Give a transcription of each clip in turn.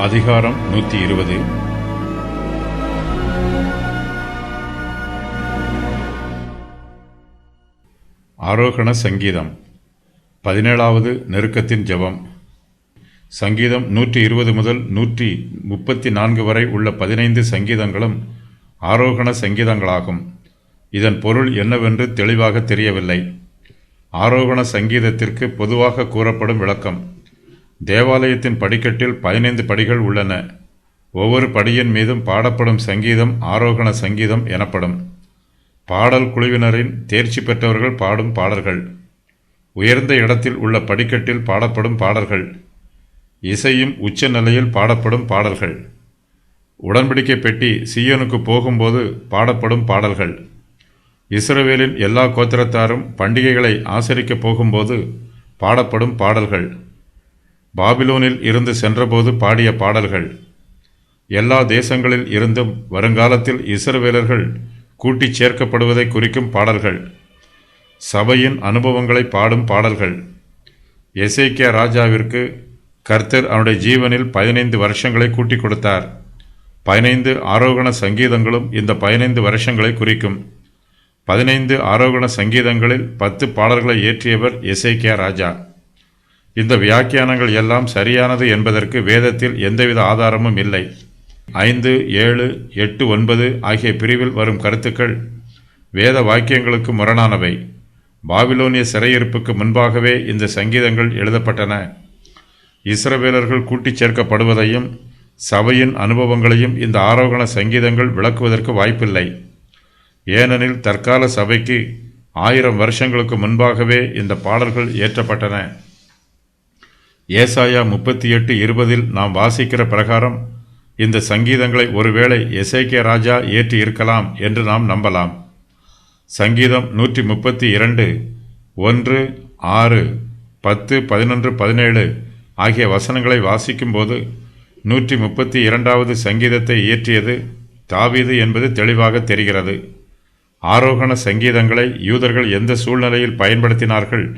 அதிகாரம் 120. ஆரோகண சங்கீதம். 17வது நெருக்கத்தின் ஜெபம். சங்கீதம் 120 முதல் 134 வரை உள்ள 15 சங்கீதங்களும் ஆரோகண சங்கீதங்களாகும். இதன் பொருள் என்னவென்று தெளிவாக தெரியவில்லை. ஆரோகண சங்கீதத்திற்கு பொதுவாக கூறப்படும் விளக்கம்: தேவாலயத்தின் படிக்கட்டில் 15 படிகள் உள்ளன. ஒவ்வொரு படியின் மீதும் பாடப்படும் சங்கீதம் ஆரோகண சங்கீதம் எனப்படும். பாடல் குழுவினரின் தேர்ச்சி பெற்றவர்கள் பாடும் பாடல்கள். உயர்ந்த இடத்தில் உள்ள படிக்கட்டில் பாடப்படும் பாடல்கள். இசையும் உச்ச நிலையில் பாடப்படும் பாடல்கள். உடன்படிக்கை பெட்டி சீயோனுக்கு போகும்போது பாடப்படும் பாடல்கள். இஸ்ரவேலின் எல்லா கோத்திரத்தாரும் பண்டிகைகளை ஆசரிக்கப் போகும்போது பாடப்படும் பாடல்கள். பாபிலோனில் இருந்து சென்றபோது பாடிய பாடல்கள். எல்லா தேசங்களில் இருந்தும் வருங்காலத்தில் இஸ்ரவேலர்கள் கூட்டிச் சேர்க்கப்படுவதை குறிக்கும் பாடல்கள். சபையின் அனுபவங்களை பாடும் பாடல்கள். எசேக்கியா ராஜாவிற்கு கர்த்தர் அவனுடைய ஜீவனில் 15 வருஷங்களை கூட்டிக் கொடுத்தார். 15 ஆரோகண சங்கீதங்களும் இந்த 15 வருஷங்களை குறிக்கும். 15 ஆரோகண சங்கீதங்களில் 10 பாடல்களை இயற்றியவர் எசேக்கியா ராஜா. இந்த வியாக்கியானங்கள் எல்லாம் சரியானது என்பதற்கு வேதத்தில் எந்தவித ஆதாரமும் இல்லை. 5, 7, 8, 9 ஆகிய பிரிவில் வரும் கருத்துக்கள் வேத வாக்கியங்களுக்கு முரணானவை. பாபிலோனிய சிறையிருப்புக்கு முன்பாகவே இந்த சங்கீதங்கள் எழுதப்பட்டன. இஸ்ரவேலர்கள் கூட்டிச் சேர்க்கப்படுவதையும் சபையின் அனுபவங்களையும் இந்த ஆரோகண சங்கீதங்கள் விளக்குவதற்கு வாய்ப்பில்லை. ஏனெனில் தற்கால சபைக்கு 1000 வருஷங்களுக்கு முன்பாகவே இந்த பாடல்கள் இயற்றப்பட்டன. ஏசாயா 38:20 நாம் வாசிக்கிற பிரகாரம் இந்த சங்கீதங்களை ஒருவேளை எசேக்கியா ராஜா இயற்றி இருக்கலாம் என்று நாம் நம்பலாம். சங்கீதம் 132 1, 6, 10, 11, 17 ஆகிய வசனங்களை வாசிக்கும்போது 132வது சங்கீதத்தை இயற்றியது தாவீது என்பது தெளிவாக தெரிகிறது. ஆரோகண சங்கீதங்களை யூதர்கள் எந்த சூழ்நிலையில் பயன்படுத்தினார்கள்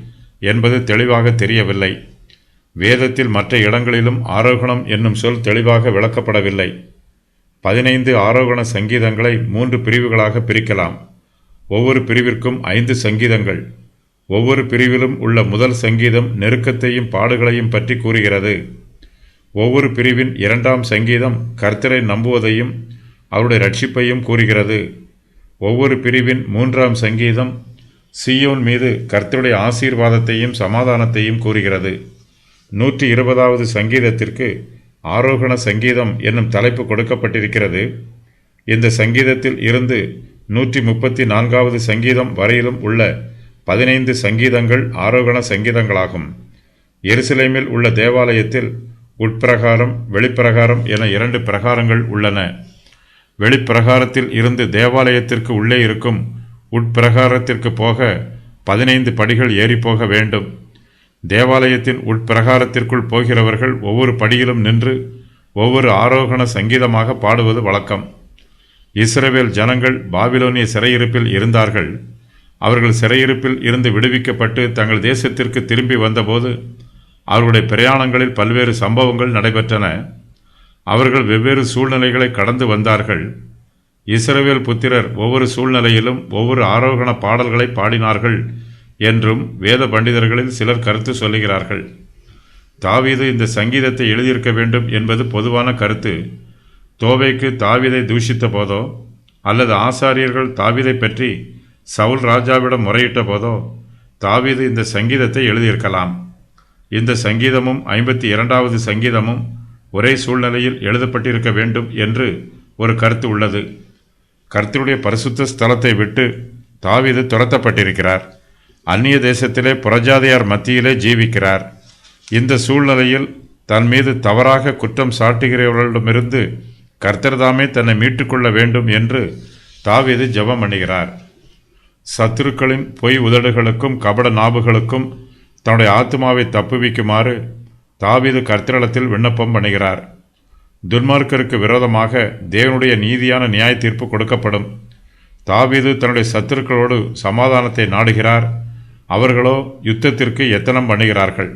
என்பது தெளிவாக தெரியவில்லை. வேதத்தில் மற்ற இடங்களிலும் ஆரோகணம் என்னும் சொல் தெளிவாக விளக்கப்படவில்லை. 15 ஆரோகண சங்கீதங்களை 3 பிரிவுகளாக பிரிக்கலாம். ஒவ்வொரு பிரிவிற்கும் 5 சங்கீதங்கள். ஒவ்வொரு பிரிவிலும் உள்ள முதல் சங்கீதம் நெருக்கத்தையும் பாடுகளையும் பற்றி கூறுகிறது. ஒவ்வொரு பிரிவின் 2ஆம் சங்கீதம் கர்த்தரை நம்புவதையும் அவருடைய ரட்சிப்பையும் கூறுகிறது. ஒவ்வொரு பிரிவின் 3ஆம் சங்கீதம் சீயோன் மீது கர்த்தருடைய ஆசீர்வாதத்தையும் சமாதானத்தையும் கூறுகிறது. 120வது சங்கீதத்திற்கு ஆரோகண சங்கீதம் என்னும் தலைப்பு கொடுக்கப்பட்டிருக்கிறது. இந்த சங்கீதத்தில் இருந்து 134வது சங்கீதம் வரையிலும் உள்ள 15 சங்கீதங்கள் ஆரோகண சங்கீதங்களாகும். எருசலேமில் உள்ள தேவாலயத்தில் உட்பிரகாரம் வெளிப்பிரகாரம் என 2 பிரகாரங்கள் உள்ளன. வெளிப்பிரகாரத்தில் இருந்து தேவாலயத்திற்கு உள்ளே இருக்கும் உட்பிரகாரத்திற்கு போக 15 படிகள் ஏறிப்போக வேண்டும். தேவாலயத்தின் உட்பிரகாரத்திற்குள் போகிறவர்கள் ஒவ்வொரு படியிலும் நின்று ஒவ்வொரு ஆரோகண சங்கீதமாக பாடுவது வழக்கம். இஸ்ரவேல் ஜனங்கள் பாபிலோனிய சிறையிருப்பில் இருந்தார்கள். அவர்கள் சிறையிருப்பில் இருந்து விடுவிக்கப்பட்டு தங்கள் தேசத்திற்கு திரும்பி வந்தபோது அவர்களுடைய பிரயாணங்களில் பல்வேறு சம்பவங்கள் நடைபெற்றன. அவர்கள் வெவ்வேறு சூழ்நிலைகளை கடந்து வந்தார்கள். இஸ்ரவேல் புத்திரர் ஒவ்வொரு சூழ்நிலையிலும் ஒவ்வொரு ஆரோகண பாடல்களை பாடினார்கள் என்றும் வேத பண்டிதர்களில் சிலர் கருத்து சொல்லுகிறார்கள். தாவீது இந்த சங்கீதத்தை எழுதியிருக்க வேண்டும் என்பது பொதுவான கருத்து. தோவேக்கு தாவீதை தூஷித்த போதோ அல்லது ஆசாரியர்கள் தாவீதை பற்றி சவுல் ராஜாவிடம் முறையிட்ட போதோ தாவீது இந்த சங்கீதத்தை எழுதியிருக்கலாம். இந்த சங்கீதமும் 52வது சங்கீதமும் ஒரே சூழ்நிலையில் எழுதப்பட்டிருக்க வேண்டும் என்று ஒரு கருத்து உள்ளது. கர்த்தருடைய பரிசுத்த ஸ்தலத்தை விட்டு தாவீது துரத்தப்பட்டிருக்கிறார். அந்நிய தேசத்திலே புறஜாதியார் மத்தியிலே ஜீவிக்கிறார். இந்த சூழ்நிலையில் தன் மீது தவறாக குற்றம் சாட்டுகிறவர்களிடமிருந்து கர்த்தர்தாமே தன்னை மீட்டுக்கொள்ள வேண்டும் என்று தாவீது ஜெபம் பண்ணுகிறார். சத்துருக்களின் பொய் உதடுகளுக்கும் கபட நாவுகளுக்கும் தன்னுடைய ஆத்மாவை தப்புவிக்குமாறு தாவீது கர்த்தரிடத்தில் விண்ணப்பம் பண்ணுகிறார். துன்மார்க்கருக்கு விரோதமாக தேவனுடைய நீதியான நியாய தீர்ப்பு கொடுக்கப்படும். தாவீது தன்னுடைய சத்துருக்களோடு சமாதானத்தை நாடுகிறார். அவர்களோ யுத்தத்திற்கு எத்தனம் பண்ணுகிறார்கள்.